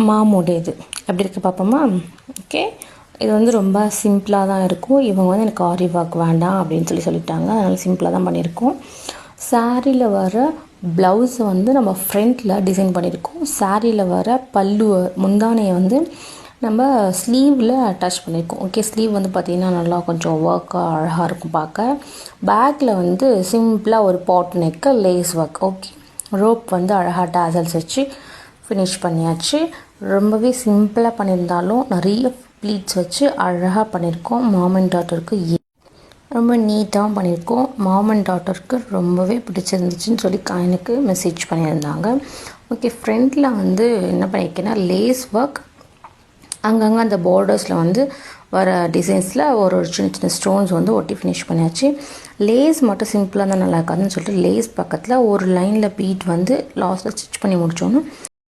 மாமோட இது எப்படி இருக்குது பார்ப்போமா? ஓகே, இது வந்து ரொம்ப சிம்பிளாக தான் இருக்கும். இவங்க வந்து எனக்கு ஆரி ஒர்க் வேண்டாம் அப்படின்னு சொல்லிட்டாங்க. அதனால் சிம்பிளாக தான் பண்ணியிருக்கோம். சாரியில் வர ப்ளவுஸை வந்து நம்ம ஃப்ரண்ட்டில் டிசைன் பண்ணியிருக்கோம். சாரியில் வர பல்லுவை முந்தானையை வந்து நம்ம ஸ்லீவில் அட்டாச் பண்ணியிருக்கோம். ஓகே, ஸ்லீவ் வந்து பார்த்திங்கன்னா நல்லா கொஞ்சம் ஒர்க்காக அழகாக இருக்கும் பார்க்க. பேக்கில் வந்து சிம்பிளாக ஒரு boat neck lace work. Okay, rope வந்து அழகாக டேசல்ஸ் வச்சு ஃபினிஷ் பண்ணியாச்சு. ரொம்பவே சிம்பிளாக பண்ணியிருந்தாலும் நிறைய ப்ளீட்ஸ் வச்சு அழகாக பண்ணியிருக்கோம். மாம் அண்ட் டாட்டருக்கு ரொம்ப நீட்டாகவும் பண்ணியிருக்கோம். மாம் அண்ட் டாட்டருக்கு ரொம்பவே பிடிச்சிருந்துச்சுன்னு சொல்லி எனக்கு மெசேஜ் பண்ணியிருந்தாங்க. ஓகே, ஃப்ரண்ட்டில் வந்து என்ன பண்ணியிருக்கேன்னா லேஸ் ஒர்க் அங்கங்கே அந்த பார்டர்ஸில் வந்து வர டிசைன்ஸில் ஒரு சின்ன சின்ன ஸ்டோன்ஸ் வந்து ஒட்டி ஃபினிஷ் பண்ணியாச்சு. லேஸ் மட்டும் சிம்பிளாக தான் நல்லா இருக்காதுன்னு சொல்லிட்டு லேஸ் பக்கத்தில் ஒரு லைனில் பீட் வந்து லாஸ்ட்டில் ஸ்டிச் பண்ணி முடித்தோன்னு